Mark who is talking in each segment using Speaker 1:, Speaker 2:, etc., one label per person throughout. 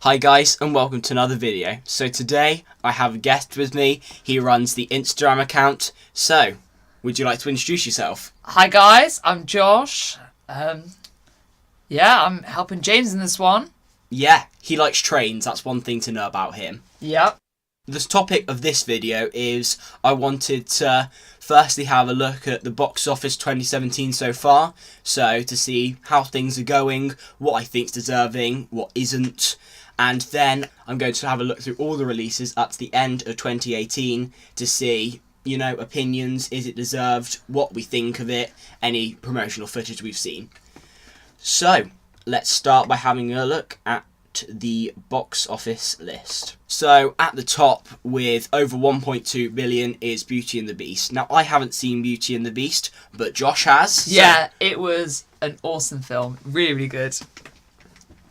Speaker 1: Hi guys, and welcome to another video. So today I have a guest with me. He runs the Instagram account. So, would you like to introduce yourself?
Speaker 2: Hi guys, I'm Josh. I'm helping James in this one.
Speaker 1: Yeah, he likes trains. That's one thing to know about him.
Speaker 2: Yep.
Speaker 1: The topic of this video is I wanted to firstly have a look at the box office 2017 so far. So to see how things are going, what I think's deserving, what isn't. And then I'm going to have a look through all the releases up to the end of 2018 to see, opinions, is it deserved, what we think of it, any promotional footage we've seen. So, let's start by having a look at the box office list. So, at the top with over 1.2 billion is Beauty and the Beast. Now, I haven't seen Beauty and the Beast, but Josh has.
Speaker 2: Yeah, it was an awesome film. Really, really good.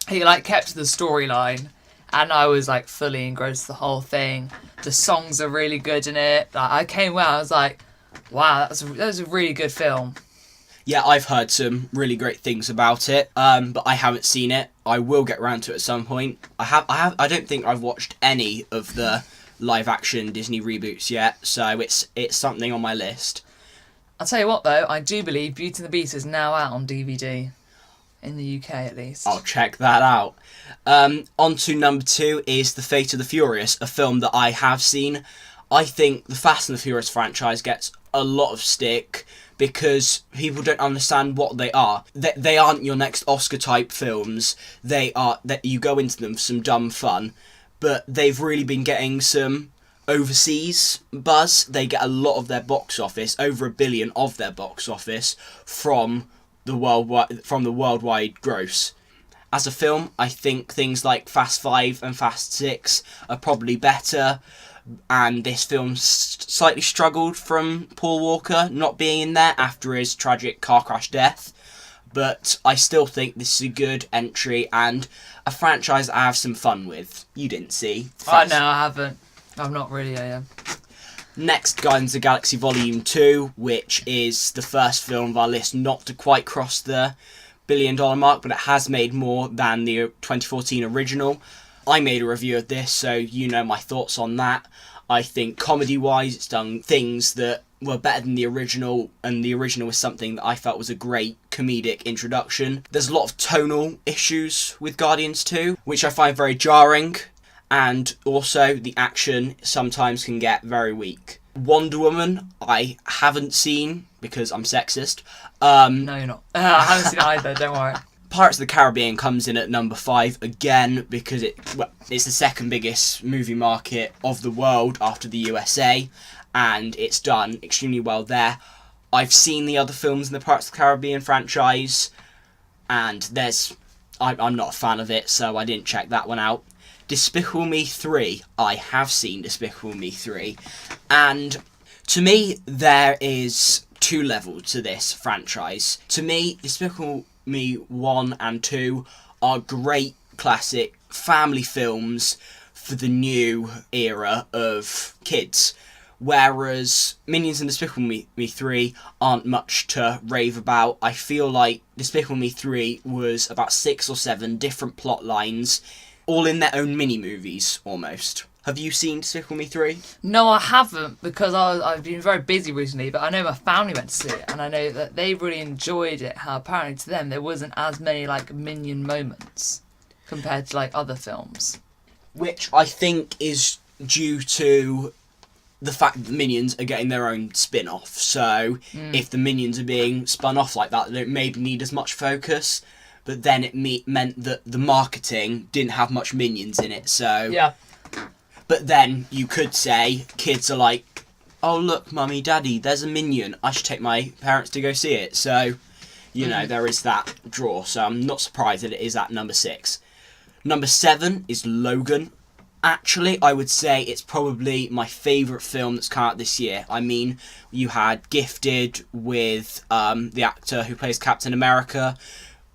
Speaker 2: He kept the storyline, and I was fully engrossed the whole thing. The songs are really good in it. I came out, I was like, wow, that was a really good film.
Speaker 1: Yeah, I've heard some really great things about it, but I haven't seen it. I will get around to it at some point. I don't think I've watched any of the live-action Disney reboots yet, so it's something on my list.
Speaker 2: I'll tell you what, though, I do believe Beauty and the Beast is now out on DVD. In the UK, at least.
Speaker 1: I'll check that out. On to number 2 is The Fate of the Furious, a film that I have seen. I think the Fast and the Furious franchise gets a lot of stick because people don't understand what they are. They aren't your next Oscar-type films. They are that you go into them for some dumb fun, but they've really been getting some overseas buzz. They get a lot of their box office, over $1 billion of their box office, from the worldwide gross. As a film, I think things like Fast 5 and Fast 6 are probably better, and this film slightly struggled from Paul Walker not being in there after his tragic car crash death, but I still think this is a good entry and a franchise I have some fun with. You didn't see?
Speaker 2: Oh, no, I haven't. I'm not really, I am.
Speaker 1: Next, Guardians of the Galaxy Volume 2, which is the first film of our list not to quite cross the $1 billion mark, but it has made more than the 2014 original. I made a review of this, so you know my thoughts on that. I think comedy-wise, it's done things that were better than the original, and the original was something that I felt was a great comedic introduction. There's a lot of tonal issues with Guardians 2, which I find very jarring. And also, the action sometimes can get very weak. Wonder Woman, I haven't seen because I'm sexist.
Speaker 2: No, you're not. I haven't seen it either, don't worry.
Speaker 1: Pirates of the Caribbean comes in at number 5 again because it's the second biggest movie market of the world after the USA, and it's done extremely well there. I've seen the other films in the Pirates of the Caribbean franchise, and I'm not a fan of it, so I didn't check that one out. Despicable Me 3. I have seen Despicable Me 3. And to me, there is 2 levels to this franchise. To me, Despicable Me 1 and 2 are great classic family films for the new era of kids. Whereas Minions and Despicable Me 3 aren't much to rave about. I feel like Despicable Me 3 was about 6 or 7 different plot lines, all in their own mini-movies, almost. Have you seen Despicable Me 3?
Speaker 2: No, I haven't, because I've been very busy recently, but I know my family went to see it, and I know that they really enjoyed it, how apparently to them there wasn't as many, Minion moments compared to, other films.
Speaker 1: Which I think is due to the fact that the Minions are getting their own spin-off. So, if the Minions are being spun off like that, they don't maybe need as much focus. But then it meant that the marketing didn't have much Minions in it, so...
Speaker 2: Yeah.
Speaker 1: But then you could say kids are like, oh look, mummy, daddy, there's a Minion. I should take my parents to go see it. So, there is that draw. So I'm not surprised that it is at number 6. Number 7 is Logan. Actually, I would say it's probably my favourite film that's come out this year. I mean, you had Gifted with the actor who plays Captain America,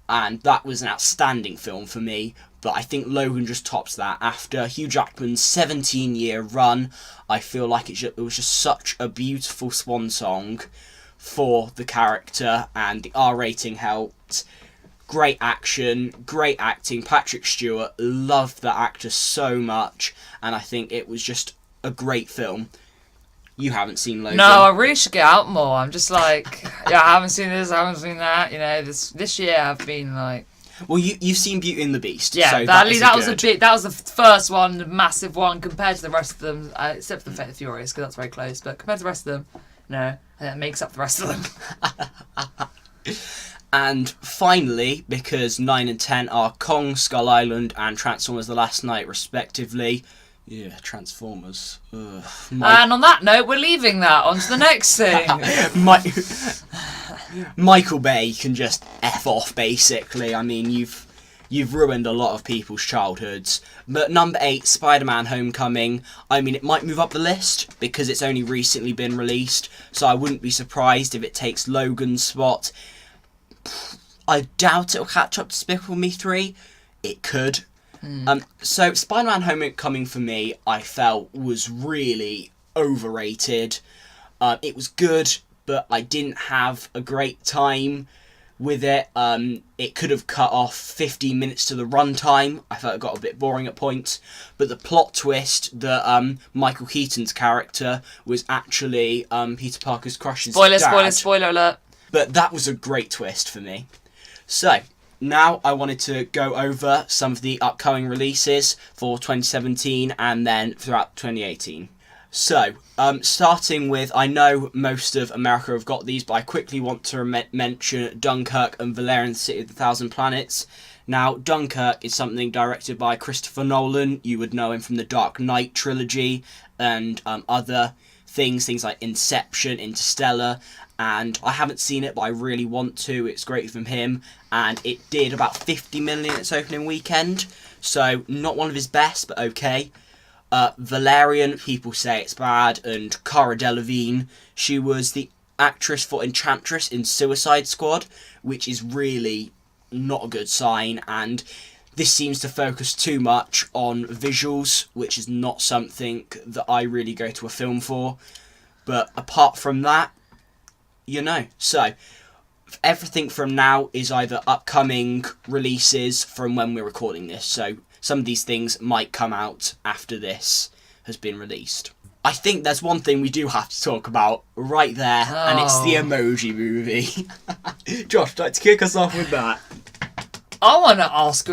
Speaker 1: and that was an outstanding film for me, but I think Logan just tops that. After Hugh Jackman's 17-year run, I feel like it was just such a beautiful swan song for the character, and the R rating helped. Great action, great acting. Patrick Stewart, loved that actor so much, and I think it was just a great film. You haven't seen Logan.
Speaker 2: No, I really should get out more. I'm just like, yeah, I haven't seen this, I haven't seen that. You know, this year I've been like.
Speaker 1: Well, you've seen Beauty and the Beast.
Speaker 2: Yeah,
Speaker 1: so
Speaker 2: that was
Speaker 1: good.
Speaker 2: a bit. That was the first one, the massive one compared to the rest of them, except for the Fate of the Furious, because that's very close. But compared to the rest of them, no, I think that makes up the rest of them.
Speaker 1: And finally, because 9 and 10 are Kong, Skull Island, and Transformers: The Last Night, respectively. Yeah, Transformers. Ugh.
Speaker 2: And on that note, we're leaving that. On to the next thing.
Speaker 1: Michael Bay can just F off, basically. I mean, you've ruined a lot of people's childhoods. But number 8, Spider-Man: Homecoming. I mean, it might move up the list because it's only recently been released, so I wouldn't be surprised if it takes Logan's spot. I doubt it'll catch up to Despicable Me 3. It could. So Spider-Man: Homecoming for me, I felt was really overrated. It was good, but I didn't have a great time with it. It could have cut off 15 minutes to the runtime. I felt it got a bit boring at points. But the plot twist that Michael Keaton's character was actually Peter Parker's crush's dad.
Speaker 2: Spoiler alert.
Speaker 1: But that was a great twist for me. So, now I wanted to go over some of the upcoming releases for 2017 and then throughout 2018. So, starting with, I know most of America have got these, but I quickly want to mention Dunkirk and Valerian: City of the Thousand Planets. Now, Dunkirk is something directed by Christopher Nolan. You would know him from the Dark Knight trilogy and other things like Inception, Interstellar. And I haven't seen it, but I really want to. It's great from him, and it did about 50 million its opening weekend, so not one of his best, but okay. Valerian, people say it's bad, and Cara Delevingne, she was the actress for Enchantress in Suicide Squad, which is really not a good sign, and this seems to focus too much on visuals, which is not something that I really go to a film for. But apart from that, you know, so everything from now is either upcoming releases from when we're recording this, so some of these things might come out after this has been released. I think there's one thing we do have to talk about right there, and it's the Emoji Movie. Josh, would you like to kick us off with that?
Speaker 2: I want to ask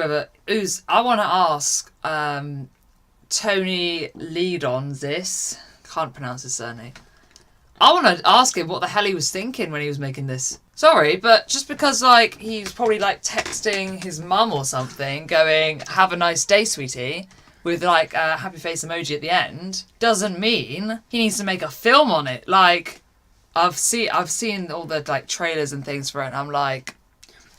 Speaker 2: Tony Leadon this. Can't pronounce his surname. I want to ask him what the hell he was thinking when he was making this. Sorry, but just because, like, he's probably, like, texting his mum or something, going, have a nice day, sweetie, with, like, a happy face emoji at the end, doesn't mean he needs to make a film on it. Like, I've seen all the, like, trailers and things for it, and I'm like...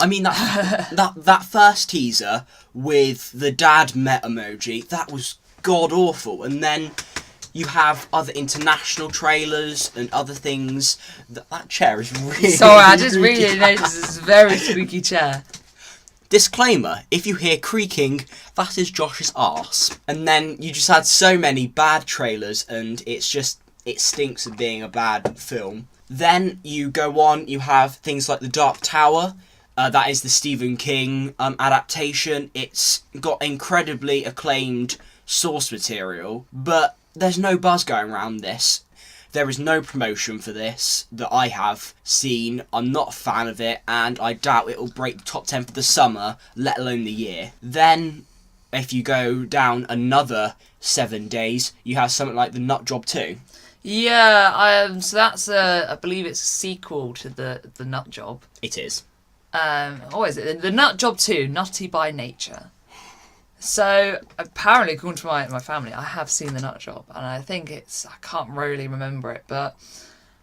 Speaker 1: I mean, that first teaser with the dad met emoji, that was god-awful, and then... You have other international trailers and other things. That chair is really...
Speaker 2: Sorry, I just really noticed this very squeaky chair.
Speaker 1: Disclaimer, if you hear creaking, that is Josh's arse. And then you just had so many bad trailers and it stinks of being a bad film. Then you go on, you have things like The Dark Tower. That is the Stephen King adaptation. It's got incredibly acclaimed source material, but... There's no buzz going around this. There is no promotion for this that I have seen. I'm not a fan of it, and I doubt it will break the top 10 for the summer, let alone the year. Then, if you go down another 7 days, you have something like The Nut Job 2.
Speaker 2: Yeah, so that's I believe it's a sequel to the Nut Job.
Speaker 1: It is.
Speaker 2: What is it? The Nut Job 2, Nutty by Nature. So, apparently, according to my family, I have seen The Nut Job, and I think I can't really remember it, but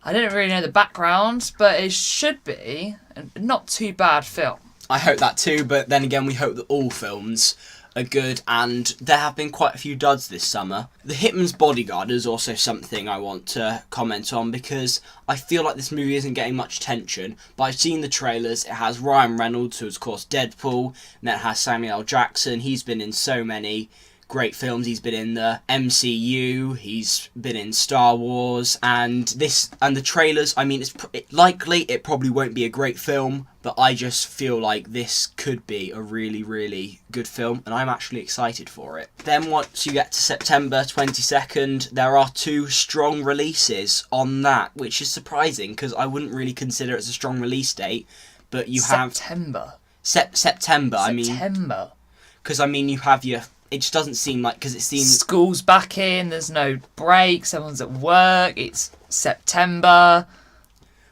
Speaker 2: I didn't really know the background, but it should be a not too bad film.
Speaker 1: I hope that too, but then again, we hope that all films are good, and there have been quite a few duds this summer. The Hitman's Bodyguard is also something I want to comment on, because I feel like this movie isn't getting much attention, but I've seen the trailers. It has Ryan Reynolds, who is, of course, Deadpool, and then it has Samuel L. Jackson. He's been in so many great films. He's been in the MCU, he's been in Star Wars, and the trailers, I mean, it probably won't be a great film, but I just feel like this could be a really, really good film, and I'm actually excited for it. Then once you get to September 22nd, there are 2 strong releases on that, which is surprising because I wouldn't really consider it as a strong release date, but you have...
Speaker 2: September.
Speaker 1: September, I mean...
Speaker 2: September.
Speaker 1: Because, I mean, you have your... It just doesn't seem like... Because it seems...
Speaker 2: School's back in, there's no breaks, everyone's at work, it's September.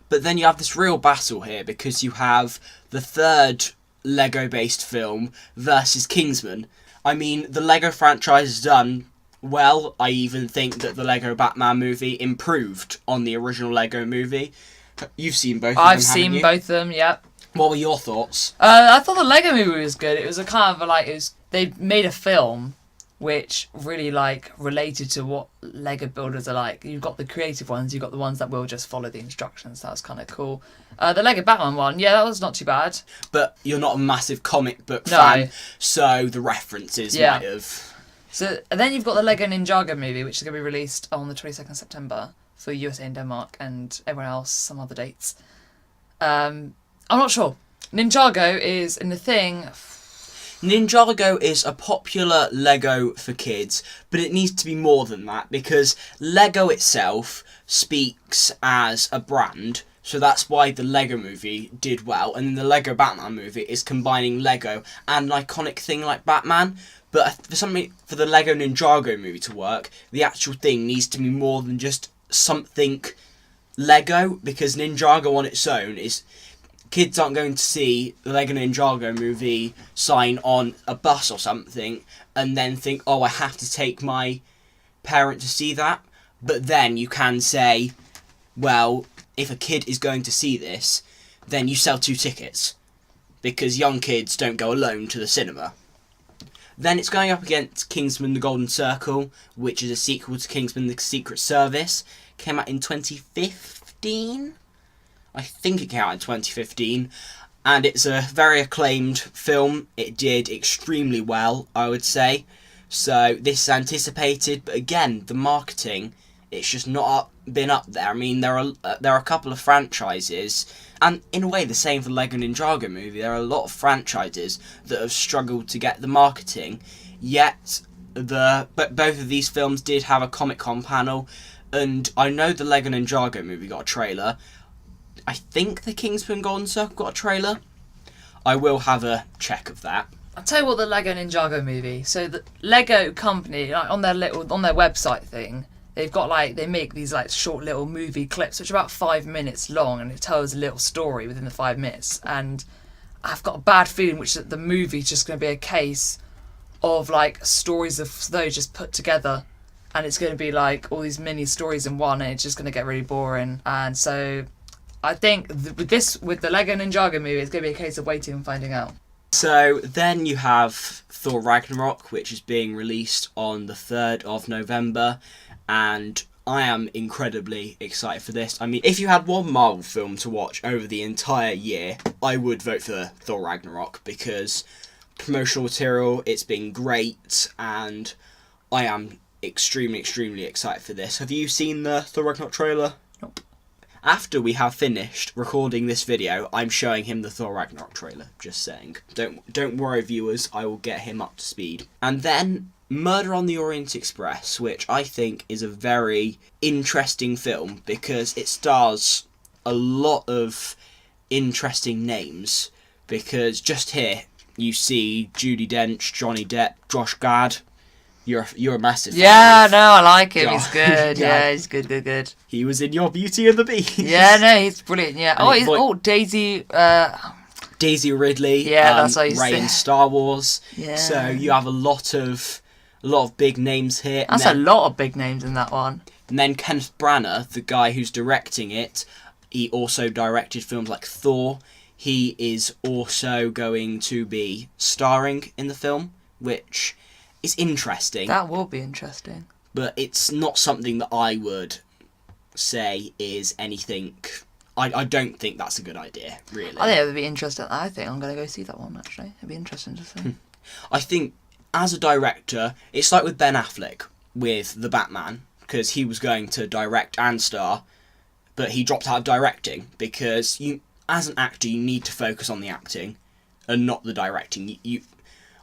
Speaker 1: But then you have this real battle here, because you have the 3rd Lego-based film versus Kingsman. I mean, the Lego franchise has done well. I even think that the Lego Batman movie improved on the original Lego movie. You've seen both of them,
Speaker 2: I've seen both of them, yep.
Speaker 1: What were your thoughts?
Speaker 2: I thought the Lego movie was good. It was a kind of like... They made a film which really like related to what Lego builders are like. You've got the creative ones, you've got the ones that will just follow the instructions. That was kind of cool. The Lego Batman one, yeah, that was not too bad.
Speaker 1: But you're not a massive comic book fan, so the references might have...
Speaker 2: So and then you've got the Lego Ninjago movie, which is going to be released on the 22nd of September for USA and Denmark and everyone else some other dates. I'm not sure. Ninjago is in the thing...
Speaker 1: Ninjago is a popular Lego for kids, but it needs to be more than that, because Lego itself speaks as a brand, so that's why the Lego movie did well, and the Lego Batman movie is combining Lego and an iconic thing like Batman. But for the Lego Ninjago movie to work, the actual thing needs to be more than just something Lego, because Ninjago on its own is... Kids aren't going to see the Lego Ninjago movie sign on a bus or something and then think, oh, I have to take my parent to see that. But then you can say, well, if a kid is going to see this, then you sell 2 tickets. Because young kids don't go alone to the cinema. Then it's going up against Kingsman The Golden Circle, which is a sequel to Kingsman The Secret Service. Came out in 2015? I think it came out in 2015, and it's a very acclaimed film. It did extremely well, I would say. So this is anticipated, but again, the marketing, it's just not been up there. I mean, there are a couple of franchises, and in a way the same for the Lego Ninjago movie. There are a lot of franchises that have struggled to get the marketing, yet but both of these films did have a Comic-Con panel, and I know the Lego Ninjago movie got a trailer. I think the Kingsman Golden Circle got a trailer. I will have a check of that.
Speaker 2: I'll tell you what, the Lego Ninjago movie. So the Lego company, like on their website thing, they've got they make these short little movie clips, which are about 5 minutes long, and it tells a little story within the 5 minutes. And I've got a bad feeling that the movie's just going to be a case of stories of those just put together, and it's going to be all these mini stories in one, and it's just going to get really boring. And so I think with the Lego Ninjago movie, it's going to be a case of waiting and finding out.
Speaker 1: So then you have Thor Ragnarok, which is being released on the 3rd of November, and I am incredibly excited for this. I mean, if you had one Marvel film to watch over the entire year, I would vote for Thor Ragnarok, because promotional material, it's been great, and I am extremely, extremely excited for this. Have you seen the Thor Ragnarok trailer?
Speaker 2: Nope.
Speaker 1: After we have finished recording this video, I'm showing him the Thor Ragnarok trailer, just saying. Don't worry, viewers, I will get him up to speed. And then Murder on the Orient Express, which I think is a very interesting film, because it stars a lot of interesting names, because just here you see Judi Dench, Johnny Depp, Josh Gad. You're a massive fan.
Speaker 2: Yeah, no, I like him. He's good. Yeah, he's good.
Speaker 1: He was in Your Beauty and the Beast.
Speaker 2: Yeah, no, he's brilliant. Yeah. Daisy.
Speaker 1: Daisy Ridley.
Speaker 2: Yeah, that's what you
Speaker 1: Rey
Speaker 2: say.
Speaker 1: in Star Wars.
Speaker 2: Yeah.
Speaker 1: So you have a lot of big names here.
Speaker 2: That's a lot of big names in that one.
Speaker 1: And then Kenneth Branagh, the guy who's directing it, he also directed films like Thor. He is also going to be starring in the film, which is interesting.
Speaker 2: That will be interesting.
Speaker 1: But it's not something that I would say is anything... I don't think that's a good idea, really.
Speaker 2: I think it would be interesting. I think I'm going to go see that one, actually. It'd be interesting to see.
Speaker 1: I think, as a director, it's like with Ben Affleck with The Batman, because he was going to direct and star, but he dropped out of directing, because as an actor, you need to focus on the acting and not the directing.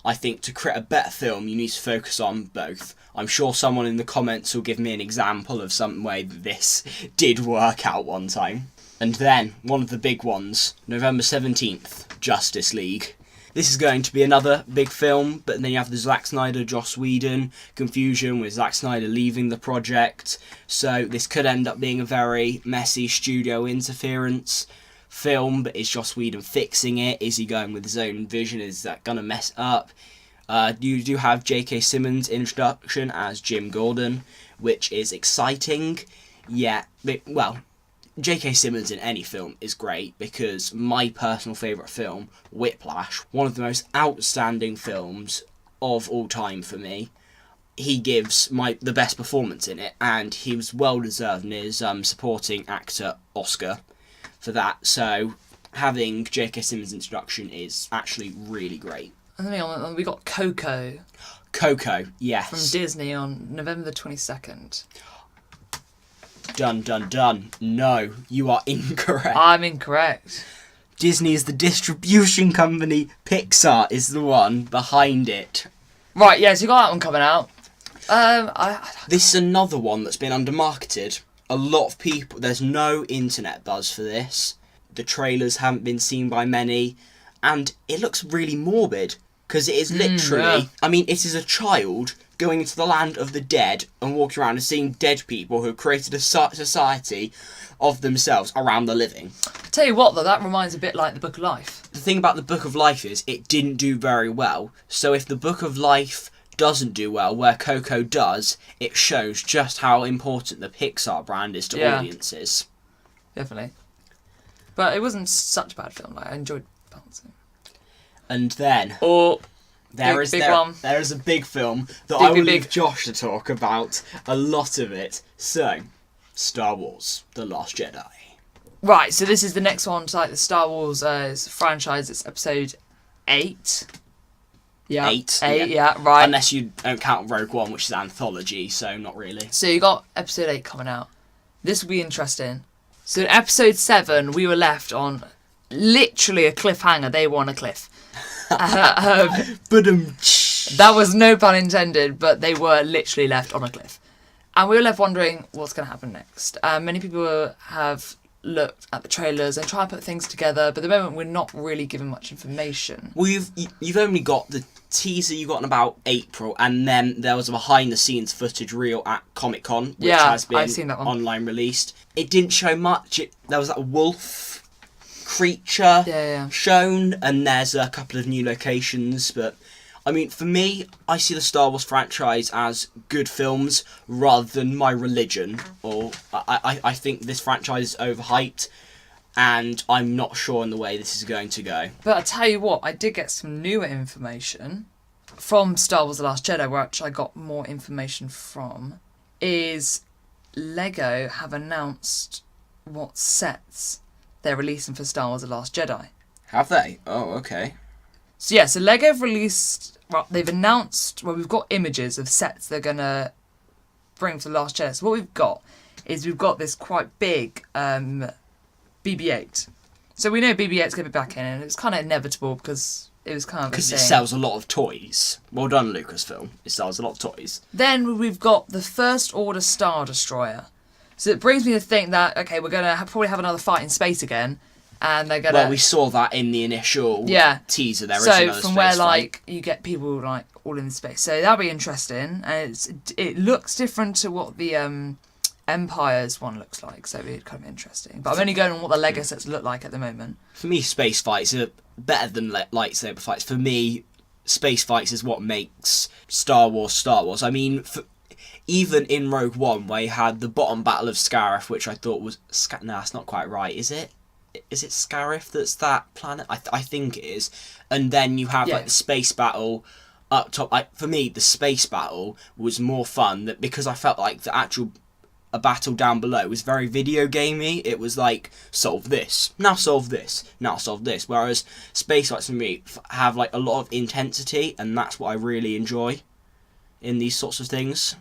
Speaker 1: I think to create a better film, you need to focus on both. I'm sure someone in the comments will give me an example of some way that this did work out one time. And then, one of the big ones, November 17th, Justice League. This is going to be another big film, but then you have the Zack Snyder, Joss Whedon confusion with Zack Snyder leaving the project. So this could end up being a very messy studio interference film, but is Joss Whedon fixing it? Is he going with his own vision? Is that going to mess up? You do have J.K. Simmons' introduction as Jim Gordon, which is exciting. Yeah, well, J.K. Simmons in any film is great because my personal favourite film, Whiplash, one of the most outstanding films of all time for me. He gives the best performance in it, and he was well deserved in his supporting actor Oscar for that. So having J.K. Simmons' introduction is actually really great.
Speaker 2: And then we got Coco.
Speaker 1: Coco, yes.
Speaker 2: From Disney on November the 22nd.
Speaker 1: Dun dun dun. No, you are incorrect.
Speaker 2: I'm incorrect.
Speaker 1: Disney is the distribution company. Pixar is the one behind it.
Speaker 2: Right, yeah, so you got that one coming out.
Speaker 1: This is another one that's been undermarketed. A lot of people... There's no internet buzz for this. The trailers haven't been seen by many. And it looks really morbid. Because it is literally...
Speaker 2: Yeah.
Speaker 1: I mean, it is a child going into the land of the dead and walking around and seeing dead people who created a society of themselves around the living.
Speaker 2: I tell you what, though, that reminds a bit like the Book of Life.
Speaker 1: The thing about the Book of Life is it didn't do very well. So if the Book of Life doesn't do well, where Coco does, it shows just how important the Pixar brand is to audiences.
Speaker 2: Definitely. But it wasn't such a bad film. Like, I enjoyed balancing.
Speaker 1: And then... There is a big film that I will leave Josh to talk about a lot of it. So, Star Wars: The Last Jedi.
Speaker 2: Right, so this is the next one to like the Star Wars franchise. It's episode 8. Yeah,
Speaker 1: 8,
Speaker 2: yeah, right.
Speaker 1: Unless you don't count Rogue One, which is anthology, so not really.
Speaker 2: So you got episode 8 coming out. This will be interesting. So in episode 7, we were left on literally a cliffhanger. They were on a cliff. That was no pun intended, but they were literally left on a cliff. And we were left wondering what's going to happen next. Many people have looked at the trailers and tried to put things together, but at the moment we're not really given much information.
Speaker 1: Well, you've only got the teaser you got in about April, and then there was a behind-the-scenes footage reel at Comic-Con, which has been
Speaker 2: I've seen that one.
Speaker 1: Online released. It didn't show much. There was that wolf creature shown, and there's a couple of new locations, but I mean, for me, I see the Star Wars franchise as good films rather than my religion. Or I think this franchise is overhyped, and I'm not sure in the way this is going to go.
Speaker 2: But I tell you what, I did get some newer information from Star Wars: The Last Jedi, which I got more information from. Is Lego have announced what sets they're releasing for Star Wars: The Last Jedi.
Speaker 1: Have they? Oh, okay.
Speaker 2: So yeah, so Lego have released... Well, they've announced... Well, we've got images of sets they're going to bring for The Last Jedi. So what we've got is we've got this quite big BB-8. So we know BB-8's going to be back in, and it's kind of inevitable because it was kind of...
Speaker 1: Because it sells a lot of toys. Well done, Lucasfilm. It sells a lot of toys.
Speaker 2: Then we've got the First Order Star Destroyer. So it brings me to think that, okay, we're going to probably have another fight in space again. And they're going to...
Speaker 1: Well, we saw that in the initial teaser. There is
Speaker 2: another
Speaker 1: space
Speaker 2: fight. So from where,
Speaker 1: fight.
Speaker 2: you get people, all in space. So that'll be interesting. And it looks different to what the Empire's one looks like. So it'd kind of interesting. But I'm only going on what the Lego sets look like at the moment.
Speaker 1: For me, space fights are better than lightsaber fights. For me, space fights is what makes Star Wars Star Wars. I mean... Even in Rogue One, where you had the bottom battle of Scarif, which I thought was... No, that's not quite right, is it? Is it Scarif that's that planet? I think it is. And then you have the space battle up top. For me, the space battle was more fun because I felt like the actual battle down below was very video gamey. It was like, solve this, now solve this, now solve this. Whereas space fights for me have a lot of intensity, and that's what I really enjoy in these sorts of things.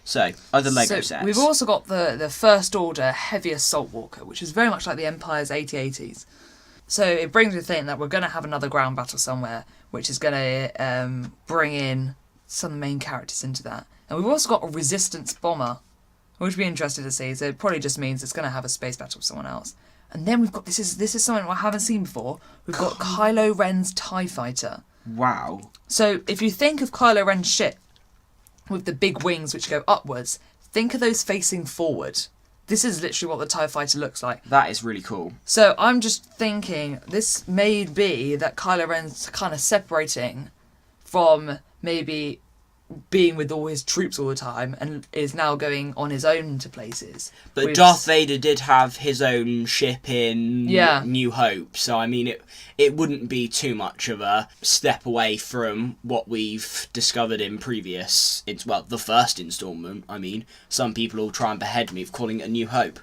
Speaker 1: So, other Lego sets.
Speaker 2: We've also got the First Order Heavy Assault Walker, which is very much like the Empire's AT-ATs. So it brings me to think that we're going to have another ground battle somewhere, which is going to bring in some of the main characters into that. And we've also got a resistance bomber, which we'll be interested to see. So it probably just means it's going to have a space battle with someone else. And then we've got, this is something I haven't seen before. We've got Kylo Ren's TIE Fighter.
Speaker 1: Wow.
Speaker 2: So if you think of Kylo Ren's ship with the big wings which go upwards, think of those facing forward. This is literally what the TIE Fighter looks like.
Speaker 1: That is really cool.
Speaker 2: So I'm just thinking this may be that Kylo Ren's kind of separating from maybe being with all his troops all the time and is now going on his own to places.
Speaker 1: But Darth Vader did have his own ship in New Hope, so I mean it wouldn't be too much of a step away from what we've discovered in previous, the first instalment. I mean, some people will try and behead me for calling it a New Hope.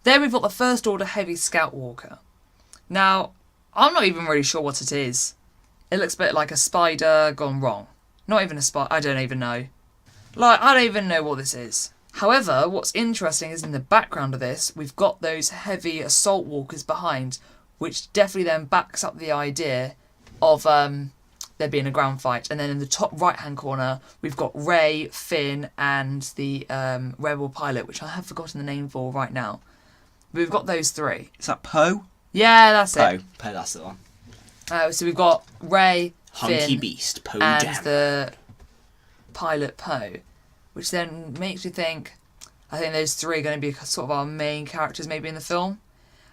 Speaker 2: There we've got the First Order Heavy Scout Walker. Now, I'm not even really sure what it is. It looks a bit like a spider gone wrong. Not even a spider, I don't even know. I don't even know what this is. However, what's interesting is in the background of this, we've got those heavy assault walkers behind, which definitely then backs up the idea of there being a ground fight. And then in the top right-hand corner, we've got Rey, Finn, and the rebel pilot, which I have forgotten the name for right now. But we've got those three.
Speaker 1: Is that Poe?
Speaker 2: Yeah, that's it.
Speaker 1: Poe, that's the one.
Speaker 2: So we've got Rey,
Speaker 1: Hunky
Speaker 2: Finn,
Speaker 1: Beast, Poe
Speaker 2: and
Speaker 1: Jam.
Speaker 2: the pilot Poe, which then makes me think, I think those three are going to be sort of our main characters maybe in the film.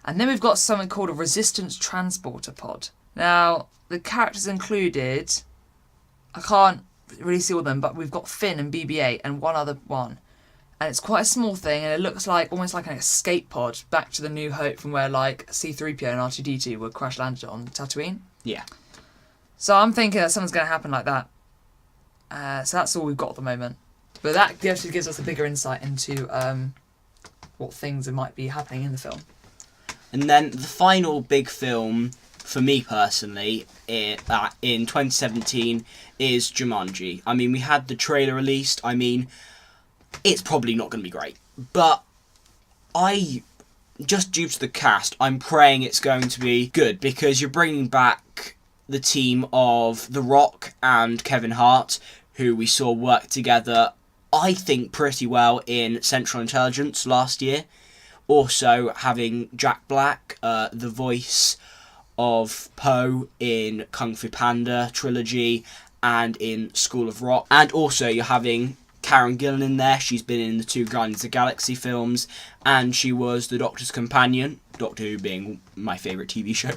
Speaker 2: And then we've got something called a Resistance Transporter Pod. Now, the characters included, I can't really see all of them, but we've got Finn and BB-8 and one other one. And it's quite a small thing, and it looks like almost like an escape pod back to the New Hope from where like C-3PO and R2-D2 were crash landed on Tatooine.
Speaker 1: Yeah.
Speaker 2: So I'm thinking that something's going to happen like that. So that's all we've got at the moment. But that actually gives us a bigger insight into what things might be happening in the film.
Speaker 1: And then the final big film, for me personally, in 2017 is Jumanji. I mean, we had the trailer released. I mean, it's probably not going to be great. But just due to the cast, I'm praying it's going to be good because you're bringing back the team of The Rock and Kevin Hart, who we saw work together, I think, pretty well in Central Intelligence last year. Also having Jack Black, the voice of Poe in Kung Fu Panda trilogy and in School of Rock. And also you're having Karen Gillan in there. She's been in the 2 Guardians of the Galaxy films, and she was the Doctor's companion, Doctor Who being my favourite TV show.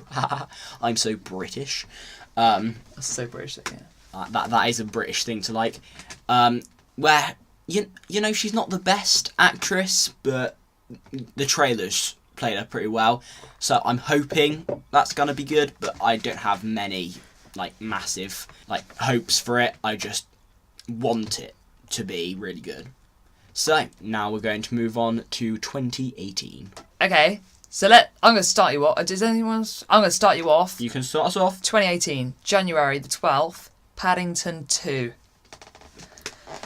Speaker 1: I'm so British.
Speaker 2: That's so British, yeah.
Speaker 1: That is a British thing to like. Where, you know, she's not the best actress, but the trailers played her pretty well. So I'm hoping that's going to be good, but I don't have many, massive, hopes for it. I just want it to be really good. So now we're going to move on to 2018.
Speaker 2: Okay, so I'm going to start you off. I'm going to start you off.
Speaker 1: You can start us off.
Speaker 2: 2018, January the 12th, Paddington 2.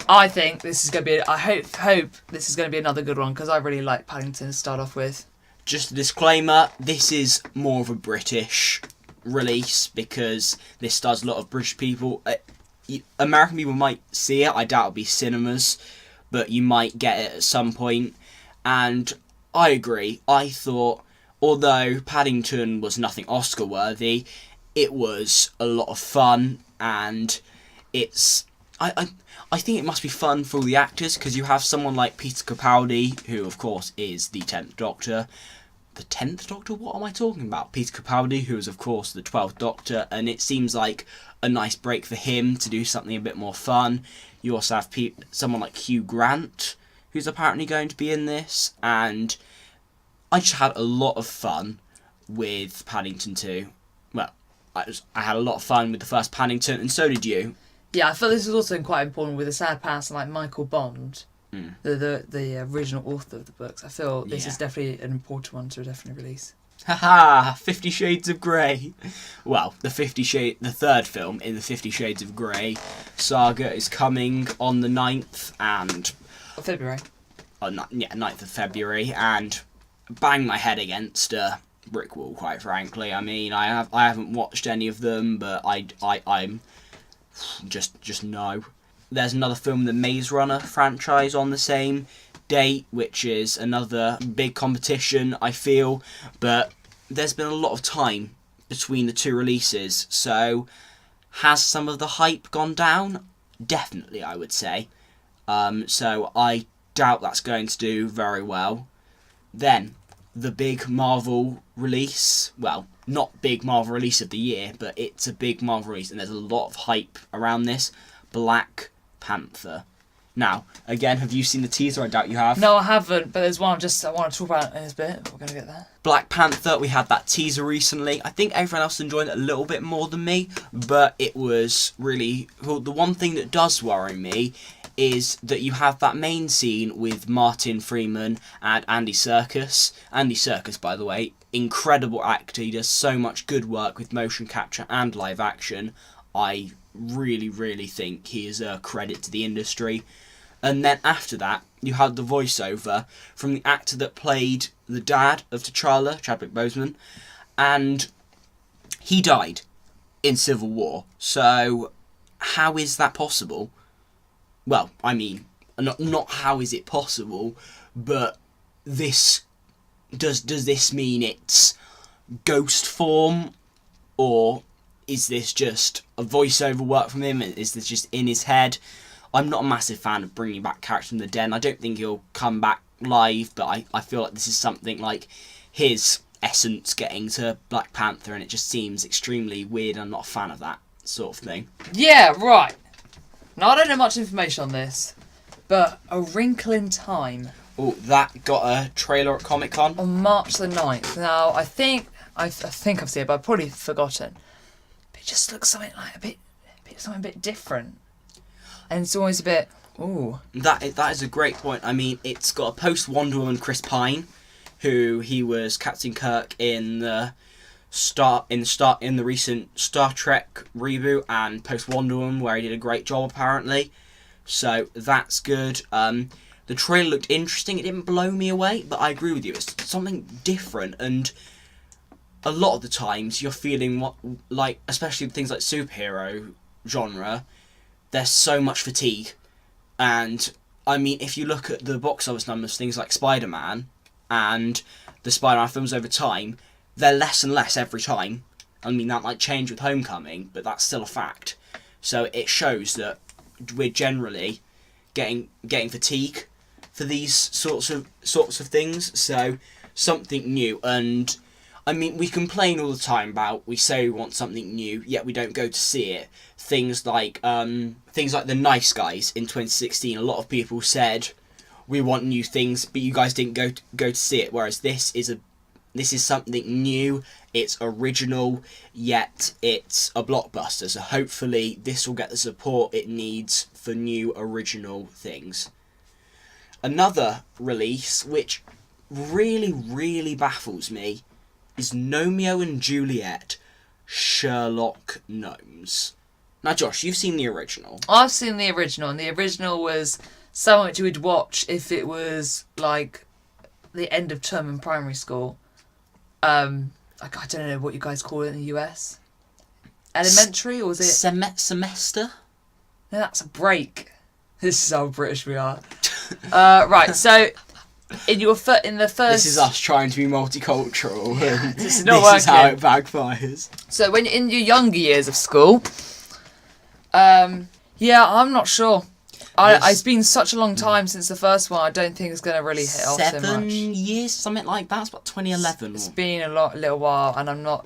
Speaker 2: I think this is going to be. I hope this is going to be another good one because I really like Paddington to start off with.
Speaker 1: Just a disclaimer: this is more of a British release because this stars a lot of British people. American people might see it. I doubt it'll be cinemas, but you might get it at some point. And I agree. I thought, although Paddington was nothing Oscar worthy, it was a lot of fun, and it's. I think it must be fun for all the actors because you have someone like Peter Capaldi, who of course is the 10th Doctor. The 10th Doctor? What am I talking about? Peter Capaldi, who is of course the 12th Doctor, and it seems like a nice break for him to do something a bit more fun. You also have someone like Hugh Grant, who's apparently going to be in this, and I just had a lot of fun with Paddington 2. Well, I had a lot of fun with the first Paddington, and so did you.
Speaker 2: Yeah, I feel this is also quite important with a sad person like Michael Bond, the original author of the books. I feel this is definitely an important one to definitely release.
Speaker 1: Haha, 50 Shades of Grey. Well, the third film in the 50 Shades of Grey saga is coming on the 9th and...
Speaker 2: February.
Speaker 1: 9th of February, and bang my head against a brick wall, quite frankly. I mean, I haven't watched any of them, but I'm just no. There's another film, the Maze Runner franchise, on the same date, which is another big competition, I feel, but there's been a lot of time between the two releases, so has some of the hype gone down? Definitely, I would say. So I doubt that's going to do very well. Then, the big Marvel release, well, not big Marvel release of the year, but it's a big Marvel release, and there's a lot of hype around this, Black Panther. Now, again, have you seen the teaser? I doubt you have.
Speaker 2: No, I haven't, but there's one I want to talk about in a bit. We're going to get there.
Speaker 1: Black Panther, we had that teaser recently. I think everyone else enjoyed it a little bit more than me, but it was really... Well, the one thing that does worry me is that you have that main scene with Martin Freeman and Andy Serkis. Andy Serkis, by the way, incredible actor. He does so much good work with motion capture and live action. I really, really think he is a credit to the industry. And then after that, you had the voiceover from the actor that played the dad of T'Challa, Chadwick Boseman, and he died in Civil War. So how is that possible? Well, I mean, not how is it possible, but this does this mean it's ghost form, or is this just a voiceover work from him? Is this just in his head? I'm not a massive fan of bringing back characters from the dead. I don't think he'll come back live, but I feel like this is something like his essence getting to Black Panther, and it just seems extremely weird. I'm not a fan of that sort of thing.
Speaker 2: Yeah, right. Now, I don't know much information on this, but A Wrinkle in Time.
Speaker 1: Oh, that got a trailer at Comic-Con?
Speaker 2: On March the 9th. Now, I think I've seen it, but I've probably forgotten. But it just looks something like something a bit different. And it's always a bit, ooh. That
Speaker 1: is a great point. I mean, it's got a post-Wonder Woman Chris Pine, who he was Captain Kirk in the recent Star Trek reboot, and post Wonder Woman, where he did a great job apparently. So that's good. The trailer looked interesting. It didn't blow me away, but I agree with you. It's something different, and a lot of the times you're feeling especially things like superhero genre, there's so much fatigue. And I mean, if you look at the box office numbers, things like Spider-Man and the Spider-Man films over time, they're less and less every time. I mean, that might change with Homecoming, but that's still a fact. So it shows that we're generally getting fatigue for these sorts of things. So something new. And I mean, we complain all the time about, we say we want something new, yet we don't go to see it. Things like The Nice Guys in 2016. A lot of people said, we want new things, but you guys didn't go to see it. Whereas this is something new. It's original, yet it's a blockbuster. So hopefully this will get the support it needs for new original things. Another release which really, really baffles me is Romeo and Juliet, Sherlock Gnomes. Now, Josh, you've seen the original.
Speaker 2: I've seen the original, and the original was something which you would watch if it was like the end of term in primary school. I don't know what you guys call it in the US. Elementary, or was it
Speaker 1: semester?
Speaker 2: No, that's a break. This is how British we are. Right, so in the first.
Speaker 1: This is us trying to be multicultural.
Speaker 2: Yeah, this is not working.
Speaker 1: This is how it backfires.
Speaker 2: So when in your younger years of school, yeah, I'm not sure. It's been such a long time since the first one. I don't think it's going to really hit off so much.
Speaker 1: 7 years, something like that. It's about 2011.
Speaker 2: It's been a little while, and I'm not.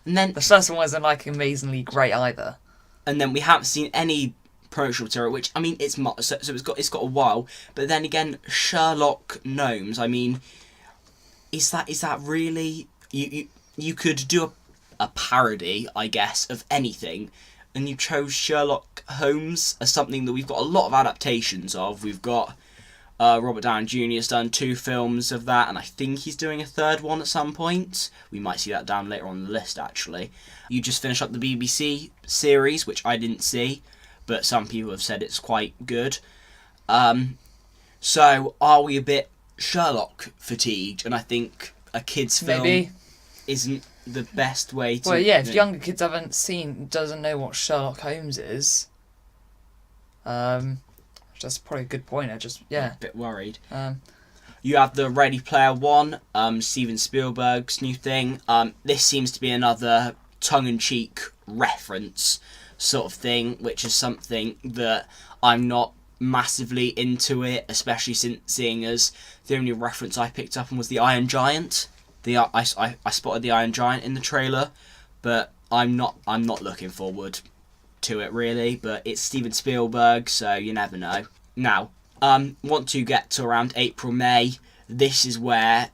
Speaker 1: And then
Speaker 2: the first one wasn't like amazingly great either.
Speaker 1: And then we haven't seen any promotional material, which I mean, it's got a while. But then again, Sherlock Gnomes. I mean, is that really you could do a parody, I guess, of anything. And you chose Sherlock Holmes as something that we've got a lot of adaptations of. We've got Robert Downey Jr. has done 2 films of that, and I think he's doing a 3rd one at some point. We might see that down later on the list, actually. You just finished up the BBC series, which I didn't see, but some people have said it's quite good. So, are we a bit Sherlock fatigued? And I think a kid's film...
Speaker 2: Maybe.
Speaker 1: isn't the best way to...
Speaker 2: Well, yeah, if younger kids doesn't know what Sherlock Holmes is, that's probably a good point.
Speaker 1: I'm a bit worried.
Speaker 2: Um,
Speaker 1: You have the Ready Player One, Steven Spielberg's new thing. This seems to be another tongue-in-cheek reference sort of thing, which is something that I'm not massively into it, especially since seeing as the only reference I picked up on was the Iron Giant. I spotted the Iron Giant in the trailer, but I'm not looking forward to it really. But it's Steven Spielberg, so you never know. Now, want to get to around April, May. This is where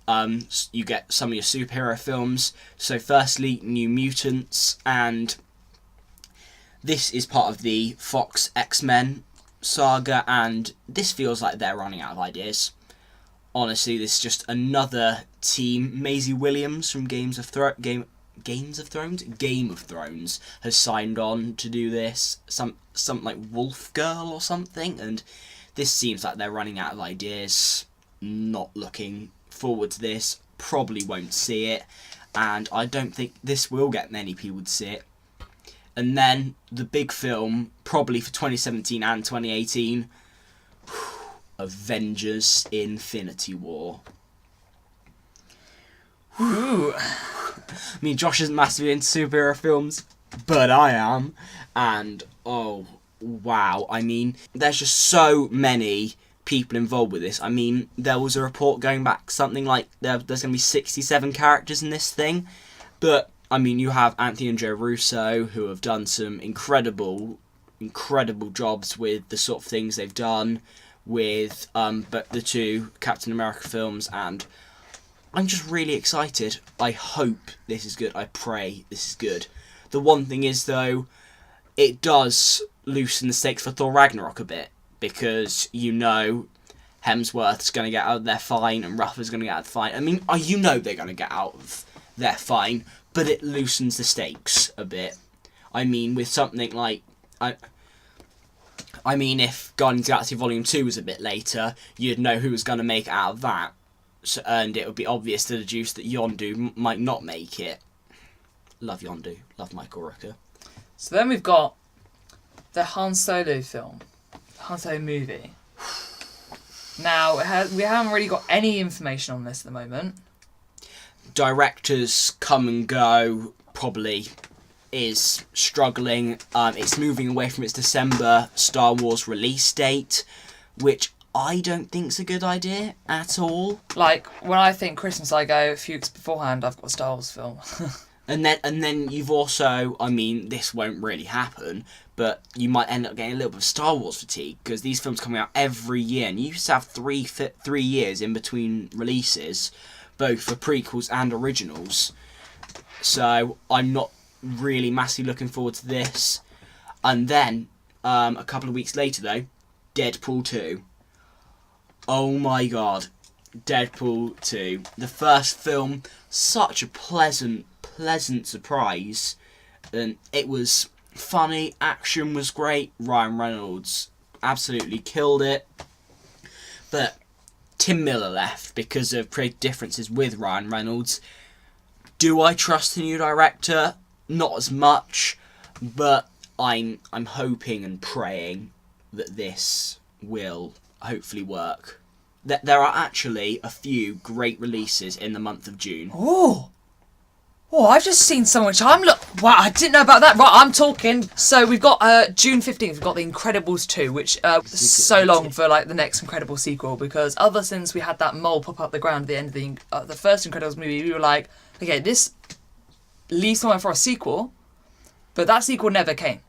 Speaker 1: you get some of your superhero films. So firstly, New Mutants, and this is part of the Fox X-Men saga, and this feels like they're running out of ideas. Honestly, this is just another team. Maisie Williams from Game of Thrones has signed on to do this. Something like Wolf Girl or something, and this seems like they're running out of ideas. Not looking forward to this. Probably won't see it, and I don't think this will get many people to see it. And then the big film, probably for 2017 and 2018, Avengers Infinity War.
Speaker 2: Ooh.
Speaker 1: I mean, Josh isn't massively into superhero films, but I am. And, oh, wow. I mean, there's just so many people involved with this. I mean, there was a report going back, something like there's going to be 67 characters in this thing. But, I mean, you have Anthony and Joe Russo, who have done some incredible jobs with the sort of things they've done with but the two Captain America films, and I'm just really excited. I hope this is good. I pray this is good. The one thing is, though, it does loosen the stakes for Thor Ragnarok a bit, because Hemsworth's going to get out of there fine and Ruff is going to get out of fine. I mean, they're going to get out of there fine, but it loosens the stakes a bit. I mean, with something like... I mean, if Guardians of the Galaxy Volume 2 was a bit later, you'd know who was going to make it out of that. So, and it would be obvious to deduce that Yondu might not make it. Love Yondu. Love Michael Rooker.
Speaker 2: So then we've got the Han Solo film. Han Solo movie. Now, we haven't really got any information on this at the moment.
Speaker 1: Directors come and go, probably is struggling. It's moving away from its December Star Wars release date, which I don't think's a good idea at all.
Speaker 2: Like, when I think Christmas, I go a few weeks beforehand, I've got a Star Wars film.
Speaker 1: And then you've also, I mean, this won't really happen, but you might end up getting a little bit of Star Wars fatigue, because these films coming out every year, and you used to have 3 years in between releases, both for prequels and originals. So I'm not really massively looking forward to this. And then, a couple of weeks later though, Deadpool 2. Oh my god. Deadpool 2. The first film, such a pleasant surprise. And it was funny, action was great, Ryan Reynolds absolutely killed it. But Tim Miller left because of creative differences with Ryan Reynolds. Do I trust the new director? Not as much, but I'm hoping and praying that this will hopefully work. There are actually a few great releases in the month of June.
Speaker 2: Oh, I've just seen so much. Wow, I didn't know about that. Right, I'm talking. So we've got June 15th, we've got The Incredibles 2, which so long for like the next Incredible sequel, because ever since we had that mole pop up the ground at the end of the first Incredibles movie, we were like, okay, this leaves somewhere for a sequel, but that sequel never came.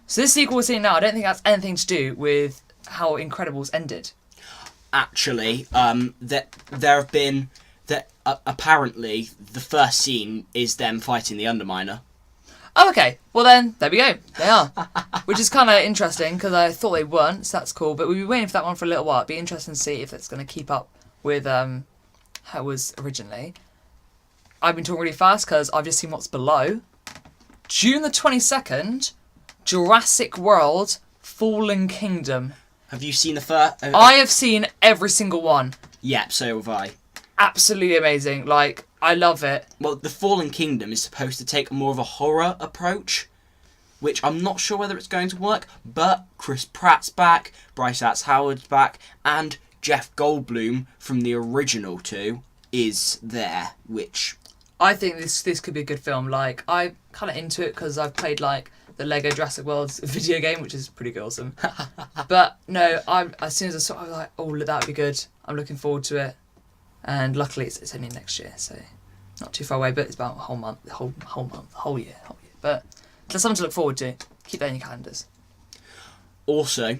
Speaker 2: So this sequel we're seeing now, I don't think that's anything to do with how Incredibles ended.
Speaker 1: Actually, there have been... apparently, the first scene is them fighting the Underminer.
Speaker 2: Oh, okay. Well then, there we go. They are. Which is kind of interesting, because I thought they weren't, so that's cool. But we've been waiting for that one for a little while. It'd be interesting to see if it's going to keep up with how it was originally. I've been talking really fast, because I've just seen what's below. June the 22nd, Jurassic World Fallen Kingdom.
Speaker 1: Have you seen the first?
Speaker 2: I have seen every single one.
Speaker 1: Yep, so have I.
Speaker 2: Absolutely amazing. Like, I love it.
Speaker 1: Well, the Fallen Kingdom is supposed to take more of a horror approach, which I'm not sure whether it's going to work, but Chris Pratt's back, Bryce Dallas Howard's back, and Jeff Goldblum from the original 2 is there, which...
Speaker 2: I think this could be a good film. Like, I'm kind of into it because I've played, like, the Lego Jurassic World video game, which is pretty awesome. But, no, as soon as I saw it, I was like, oh, that would be good. I'm looking forward to it. And luckily, it's only next year, so not too far away, but it's about a whole month, whole year. But there's something to look forward to. Keep that in your calendars.
Speaker 1: Also,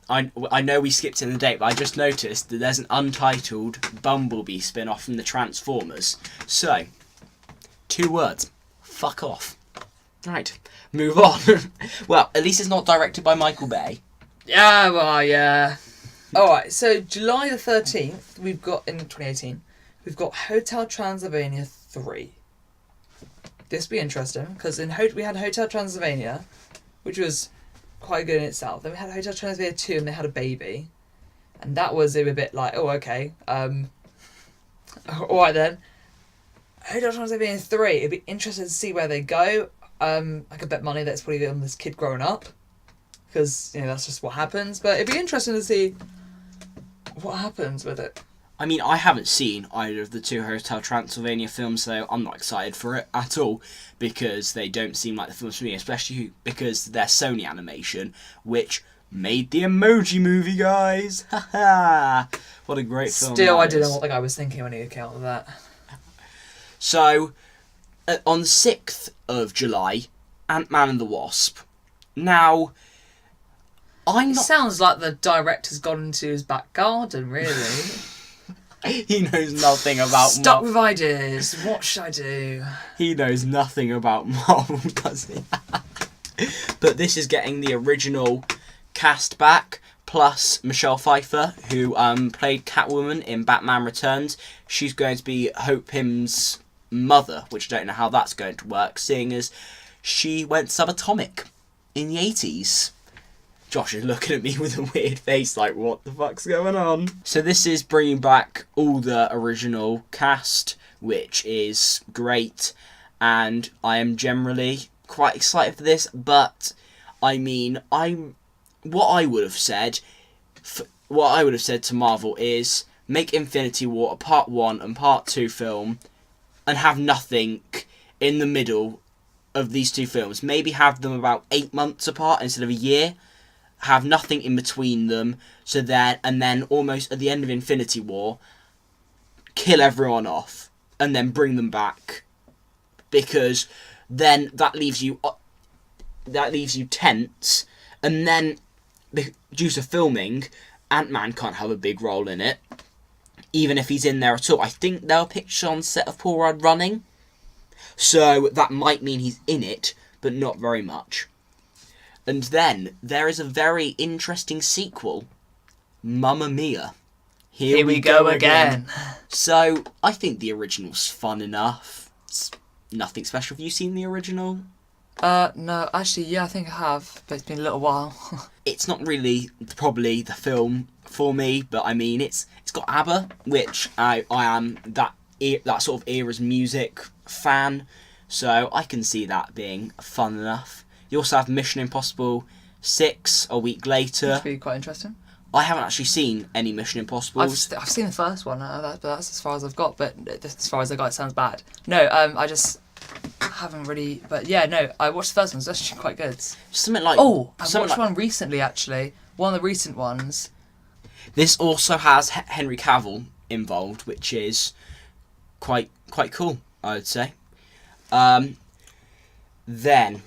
Speaker 1: I know we skipped in the date, but I just noticed that there's an Untitled Bumblebee spin-off from the Transformers. So, 2 words. Fuck off. Right, move on. Well, at least it's not directed by Michael Bay.
Speaker 2: Yeah, well, yeah. Alright, so July the 13th, we've got, in 2018, we've got Hotel Transylvania 3. This will be interesting, because we had Hotel Transylvania, which was quite good in itself. Then we had Hotel Transylvania 2, and they had a baby. And that was a bit like, oh, okay. Alright then. Hotel Transylvania 3, it'd be interesting to see where they go. I could bet money that's probably on this kid growing up. Because, that's just what happens. But it'd be interesting to see what happens with it.
Speaker 1: I mean, I haven't seen either of the 2 Hotel Transylvania films, so I'm not excited for it at all, because they don't seem like the films for me, especially because they're Sony animation, which made the Emoji Movie, guys. Haha! What a great film.
Speaker 2: Still, I didn't know what the guy was thinking when he came out with that.
Speaker 1: So, on the 6th of July, Ant-Man and the Wasp. Now,
Speaker 2: It sounds like the director's gone into his back garden, really.
Speaker 1: He knows nothing about
Speaker 2: Stuck with ideas. What should I do?
Speaker 1: He knows nothing about Marvel, does he? But this is getting the original cast back, plus Michelle Pfeiffer, who played Catwoman in Batman Returns. She's going to be Hope Pym's mother, which I don't know how that's going to work, seeing as she went subatomic in the 80s. Josh is looking at me with a weird face like, what the fuck's going on? So this is bringing back all the original cast, which is great, and I am generally quite excited for this, but I mean, what I would have said to Marvel is make Infinity War a part 1 and part 2 film and have nothing in the middle of these 2 films. Maybe have them about 8 months apart instead of a year. Have nothing in between them, and then almost at the end of Infinity War, kill everyone off and then bring them back, because then that leaves you tense, and then due to filming, Ant-Man can't have a big role in it, even if he's in there at all. I think there are pictures on set of Paul Rudd running, so that might mean he's in it, but not very much. And then there is a very interesting sequel, Mamma Mia. Here we go again. So, I think the original's fun enough. It's nothing special. Have you seen the original?
Speaker 2: No, actually, yeah, I think I have, but it's been a little while.
Speaker 1: It's not really probably the film for me, but I mean, it's got ABBA, which I am that sort of era's music fan, so I can see that being fun enough. You also have Mission Impossible 6 a week later.
Speaker 2: Which would be quite interesting.
Speaker 1: I haven't actually seen any Mission Impossibles.
Speaker 2: I've seen the first one, but that's as far as I've got. But as far as I got, it sounds bad. No, I just haven't really. But yeah, no, I watched the first one. It's actually quite good.
Speaker 1: Something like.
Speaker 2: Oh, I watched one recently. Actually, one of the recent ones.
Speaker 1: This also has Henry Cavill involved, which is quite cool, I would say. Then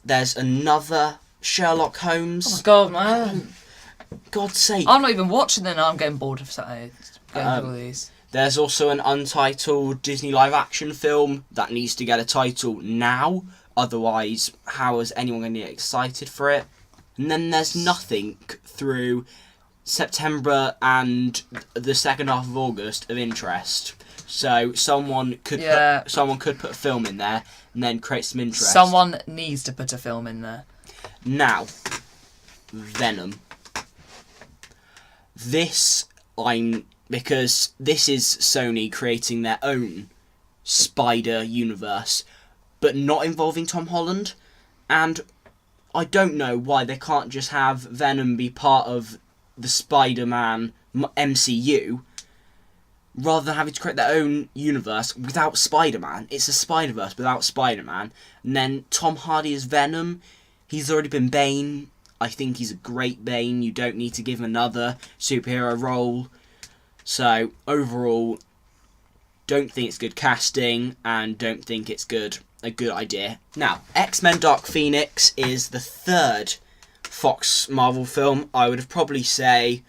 Speaker 1: there's another Sherlock Holmes.
Speaker 2: Oh my god, man!
Speaker 1: God's sake!
Speaker 2: I'm not even watching them now. I'm getting bored of going through all these.
Speaker 1: There's also an untitled Disney live-action film that needs to get a title now. Otherwise, how is anyone going to get excited for it? And then there's nothing through September and the second half of August of interest. So someone could put a film in there and then create some interest.
Speaker 2: Someone needs to put a film in there.
Speaker 1: Now, Venom. This I'm because this is Sony creating their own Spider universe, but not involving Tom Holland. And I don't know why they can't just have Venom be part of the Spider-Man MCU, rather than having to create their own universe without Spider-Man. It's a Spider-Verse without Spider-Man. And then Tom Hardy is Venom. He's already been Bane. I think he's a great Bane. You don't need to give him another superhero role. So, overall, don't think it's good casting, and don't think it's a good idea. Now, X-Men Dark Phoenix is the third Fox Marvel film. I would have probably said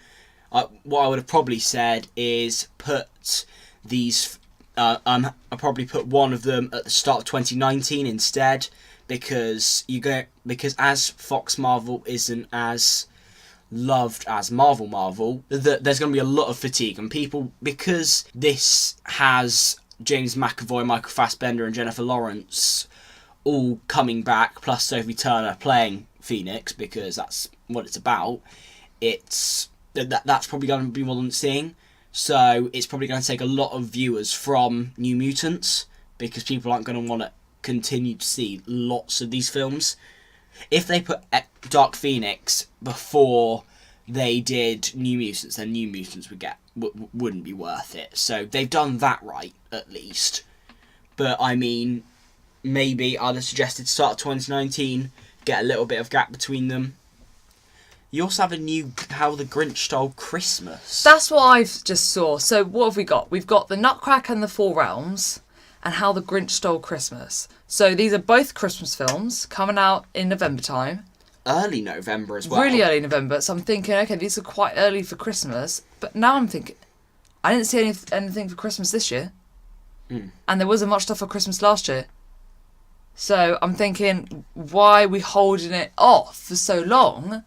Speaker 1: is put these. I probably put one of them at the start of 2019 instead, because as Fox Marvel isn't as loved as Marvel, there's going to be a lot of fatigue, and people, because this has James McAvoy, Michael Fassbender, and Jennifer Lawrence all coming back, plus Sophie Turner playing Phoenix, because that's what it's about. That's probably going to be what I'm seeing. So it's probably going to take a lot of viewers from New Mutants, because people aren't going to want to continue to see lots of these films. If they put Dark Phoenix before they did New Mutants, then New Mutants wouldn't be worth it. So they've done that right, at least. But I mean, maybe I'd have suggested start of 2019, get a little bit of gap between them. You also have a new How the Grinch Stole Christmas.
Speaker 2: That's what I've just saw. So what have we got? We've got The Nutcracker and the Four Realms and How the Grinch Stole Christmas. So these are both Christmas films coming out in November time.
Speaker 1: Early November as well.
Speaker 2: Really early November. So I'm thinking, okay, these are quite early for Christmas. But now I'm thinking, I didn't see anything for Christmas this year. And there wasn't much stuff for Christmas last year. So I'm thinking, why are we holding it off for so long?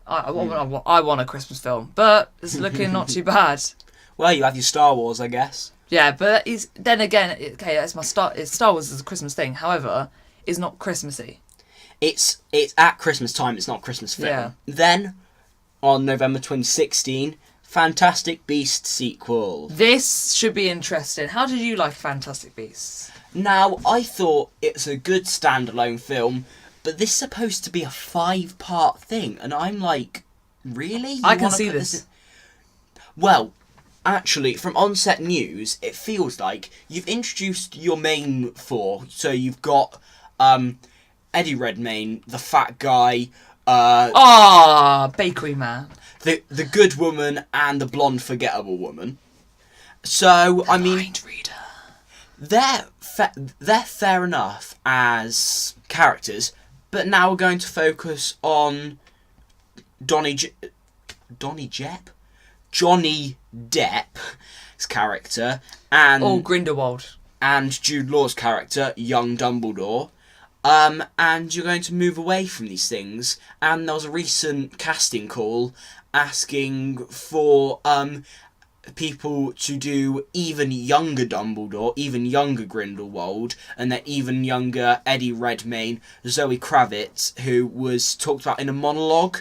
Speaker 2: I want a Christmas film, but it's looking not too bad.
Speaker 1: Well, you have your Star Wars, I guess.
Speaker 2: Yeah, but then again, okay, it's Star Wars is a Christmas thing. However, it's not Christmassy.
Speaker 1: It's at Christmas time. It's not a Christmas film.
Speaker 2: Yeah.
Speaker 1: Then, on November 2016, Fantastic Beasts sequel.
Speaker 2: This should be interesting. How did you like Fantastic Beasts?
Speaker 1: Now, I thought it's a good standalone film, but this is supposed to be a 5-part thing, and I'm like, really?
Speaker 2: I can see this.
Speaker 1: Well, actually, from Onset News, it feels like you've introduced your main 4. So you've got Eddie Redmayne, the fat guy,
Speaker 2: Bakery Man,
Speaker 1: the good woman, and the blonde forgettable woman. So I mean,
Speaker 2: mind reader.
Speaker 1: They're fair enough as characters, but now we're going to focus on Johnny Depp's character and
Speaker 2: Grindelwald
Speaker 1: and Jude Law's character, young Dumbledore. And you're going to move away from these things. And there was a recent casting call asking for people to do even younger Dumbledore, even younger Grindelwald, and then even younger Eddie Redmayne, Zoe Kravitz, who was talked about in a monologue.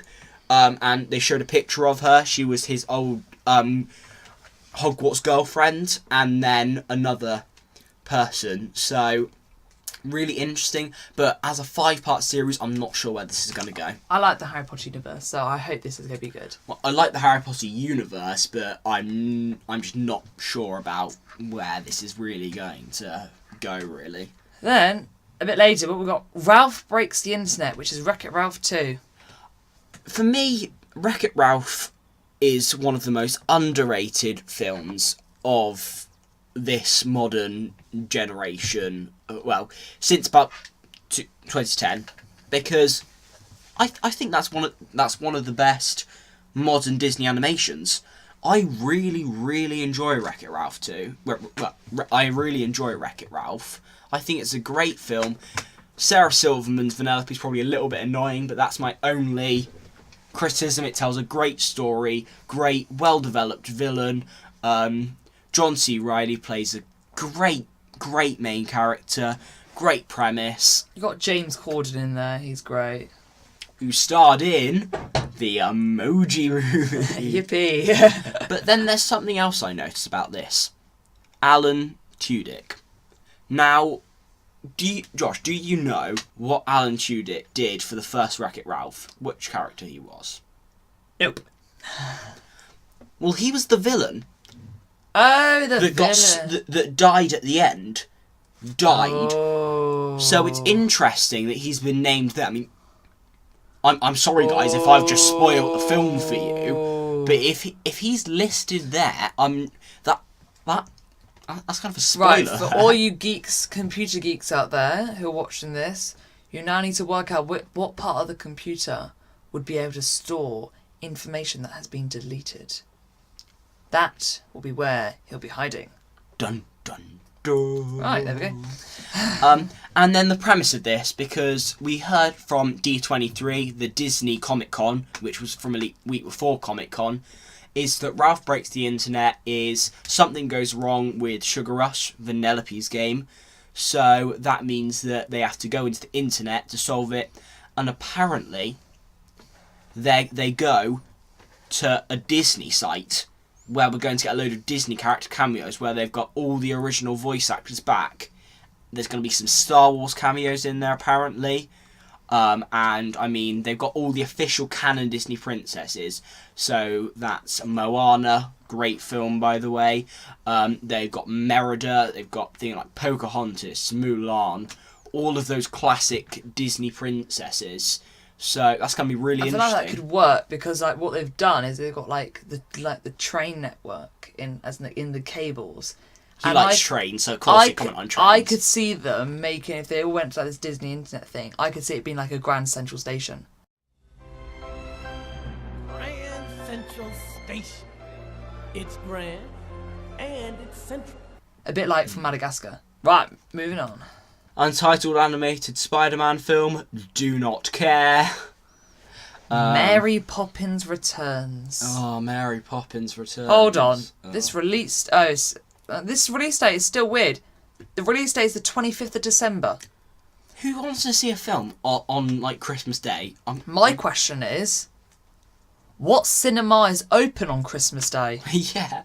Speaker 1: And they showed a picture of her. She was his old Hogwarts girlfriend, and then another person. So really interesting, but as a 5-part series, I'm not sure where this is going to go.
Speaker 2: I like the Harry Potter universe, so I hope this is going to be good.
Speaker 1: Well, I like the Harry Potter universe, but I'm just not sure about where this is really going to go, really.
Speaker 2: Then, a bit later, we've got Ralph Breaks the Internet, which is Wreck-It Ralph 2.
Speaker 1: For me, Wreck-It Ralph is one of the most underrated films of this modern generation, well, since about 2010, because I think that's one of the best modern Disney animations. I really enjoy Wreck-It Ralph 2. I really enjoy Wreck-It Ralph. I think it's a great film. Sarah Silverman's Vanellope is probably a little bit annoying, but that's my only criticism. It tells a great story, great, well-developed villain. John C. Reilly plays a great main character, great premise.
Speaker 2: You got James Corden in there, he's great.
Speaker 1: Who starred in the Emoji Movie.
Speaker 2: Yippee.
Speaker 1: But then there's something else I noticed about this. Alan Tudyk. Now, Josh, do you know what Alan Tudyk did for the first Wreck-It Ralph? Which character he was?
Speaker 2: Nope.
Speaker 1: Well, he was the villain.
Speaker 2: Oh, the villain.
Speaker 1: That died at the end. Died.
Speaker 2: Oh.
Speaker 1: So it's interesting that he's been named there. I mean, I'm sorry, guys, if I've just spoiled the film for you. But if he's listed there, that's kind of a spoiler.
Speaker 2: Right, for all you geeks, computer geeks out there who are watching this, you now need to work out what part of the computer would be able to store information that has been deleted. That will be where he'll be hiding.
Speaker 1: Dun, dun, dun.
Speaker 2: Right, there we go.
Speaker 1: And then the premise of this, because we heard from D23, the Disney Comic Con, which was from a week before Comic Con, is that Ralph Breaks the Internet is something goes wrong with Sugar Rush, Vanellope's game. So that means that they have to go into the internet to solve it. And apparently, they go to a Disney site where we're going to get a load of Disney character cameos where they've got all the original voice actors back. There's going to be some Star Wars cameos in there, apparently. And, I mean, they've got all the official canon Disney princesses. So that's Moana, great film, by the way. They've got Merida, they've got things like Pocahontas, Mulan, all of those classic Disney princesses. So that's going to be really interesting.
Speaker 2: I feel like that could work because like what they've done is they've got like the train network in the cables.
Speaker 1: He likes trains, so of course he'd comment on trains.
Speaker 2: I could see them making, if they all went to like this Disney internet thing, I could see it being like a Grand Central Station.
Speaker 3: Grand Central Station. It's grand and it's central.
Speaker 2: A bit like from Madagascar. Right, moving on.
Speaker 1: Untitled animated Spider-Man film, do not care.
Speaker 2: Mary Poppins Returns.
Speaker 1: Oh, Mary Poppins Returns.
Speaker 2: Hold on.
Speaker 1: Oh.
Speaker 2: This release date is still weird. The release date is the 25th of December.
Speaker 1: Who wants to see a film on like Christmas Day?
Speaker 2: My question is, what cinema is open on Christmas Day?
Speaker 1: Yeah.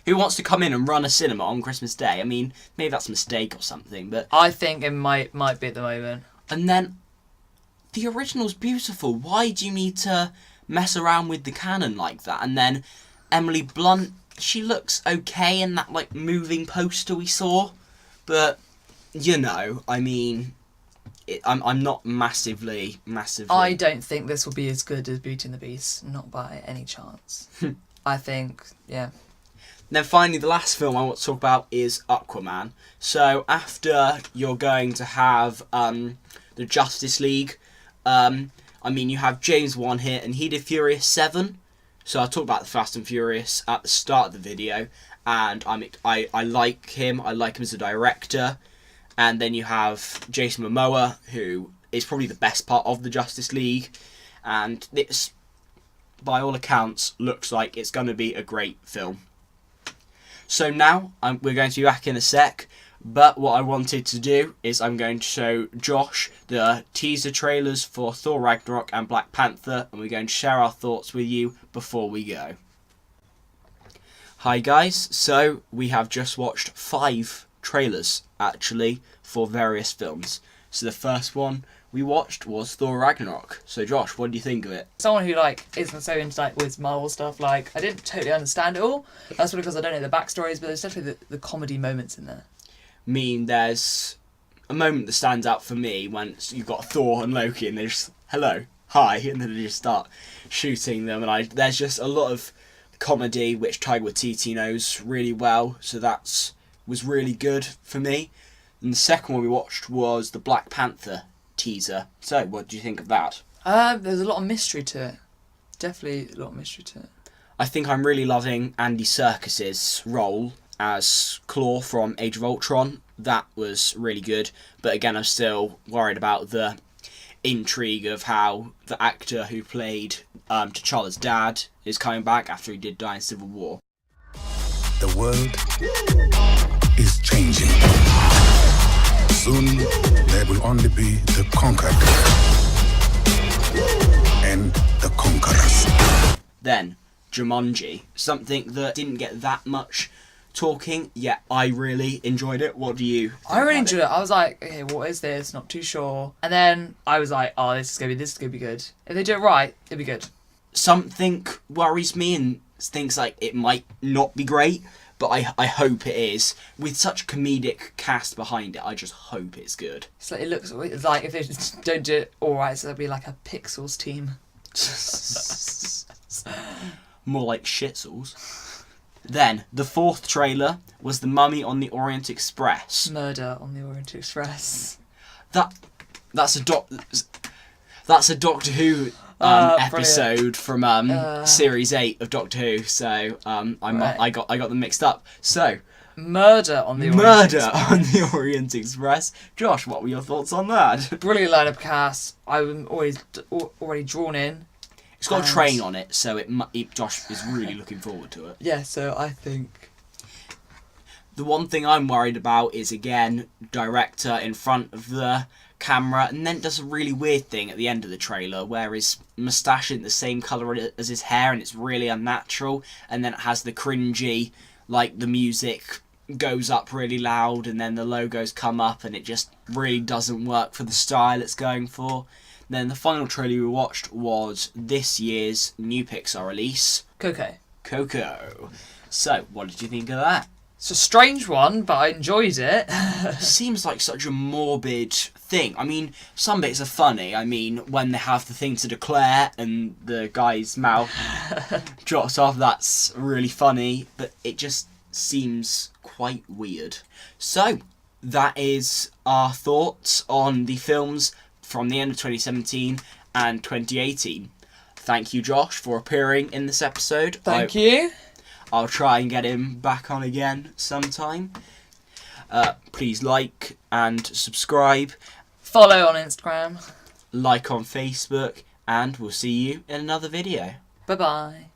Speaker 1: Who wants to come in and run a cinema on Christmas Day? I mean, maybe that's a mistake or something, but
Speaker 2: I think it might be at the moment.
Speaker 1: And then the original's beautiful. Why do you need to mess around with the canon like that? And then Emily Blunt, she looks okay in that like moving poster we saw, but you know, I mean, I'm not massively.
Speaker 2: I don't think this will be as good as Beauty and the Beast, not by any chance. I think, yeah.
Speaker 1: Then finally, the last film I want to talk about is Aquaman. So after you're going to have the Justice League, I mean, you have James Wan here, and he did Furious 7. So I'll talk about the Fast and Furious at the start of the video, and I like him. I like him as a director. And then you have Jason Momoa, who is probably the best part of the Justice League, and this, by all accounts, looks like it's going to be a great film. So now, we're going to be back in a sec, but what I wanted to do is I'm going to show Josh the teaser trailers for Thor Ragnarok and Black Panther, and we're going to share our thoughts with you before we go. Hi guys, so we have just watched 5 trailers, actually, for various films. So the first one we watched was Thor Ragnarok. So Josh, what do you think of it?
Speaker 2: Someone who isn't so into with Marvel stuff, I didn't totally understand it all. That's probably because I don't know the backstories, but there's definitely the comedy moments in there.
Speaker 1: I mean, there's a moment that stands out for me when you've got Thor and Loki and they just, hello, hi, and then they just start shooting them, and there's just a lot of comedy which Taika Waititi knows really well, so was really good for me. And the second one we watched was the Black Panther teaser. So, what do you think of that?
Speaker 2: There's a lot of mystery to it. Definitely a lot of mystery to it.
Speaker 1: I think I'm really loving Andy Serkis's role as Claw from Age of Ultron. That was really good, but again, I'm still worried about the intrigue of how the actor who played T'Challa's dad is coming back after he did die in Civil War.
Speaker 4: The world is changing. Soon, there will only be the conquered and the conquered.
Speaker 1: Jumanji. Something that didn't get that much talking, yet I really enjoyed it. What do you think
Speaker 2: I really
Speaker 1: about
Speaker 2: enjoyed it. I was like, okay, what is this? Not too sure. And then I was like, oh, this is gonna be good. If they do it right, it'll be good.
Speaker 1: Something worries me and thinks like it might not be great, but I hope it is. With such a comedic cast behind it, I just hope it's good.
Speaker 2: So it looks it's like if they don't do it all right, so it'll be like a Pixels team.
Speaker 1: More like shitsels. Then, the fourth trailer was The Mummy on the Orient Express.
Speaker 2: Murder on the Orient Express.
Speaker 1: That's a Doctor Who episode from series 8 of Doctor Who. So I got them mixed up. So
Speaker 2: Murder on the Orient Express.
Speaker 1: on the Orient Express. Josh, what were your thoughts on that?
Speaker 2: Brilliant lineup cast. I'm always already drawn in.
Speaker 1: It's got a train on it, so Josh is really looking forward to it.
Speaker 2: Yeah, so I think
Speaker 1: The one thing I'm worried about is, again, director in front of the camera, and then does a really weird thing at the end of the trailer where his moustache isn't the same colour as his hair, and it's really unnatural, and then it has the cringy, like the music goes up really loud and then the logos come up, and it just really doesn't work for the style it's going for. Then the final trailer we watched was this year's new Pixar release, Coco. So, what did you think of that?
Speaker 2: It's a strange one, but I enjoyed it.
Speaker 1: Seems like such a morbid thing. I mean, some bits are funny. I mean, when they have the thing to declare and the guy's mouth drops off, that's really funny, but it just seems quite weird. So, that is our thoughts on the films from the end of 2017 and 2018. Thank you, Josh, for appearing in this episode.
Speaker 2: Thank you.
Speaker 1: I'll try and get him back on again sometime. Please like and subscribe.
Speaker 2: Follow on Instagram.
Speaker 1: Like on Facebook. And we'll see you in another video.
Speaker 2: Bye-bye.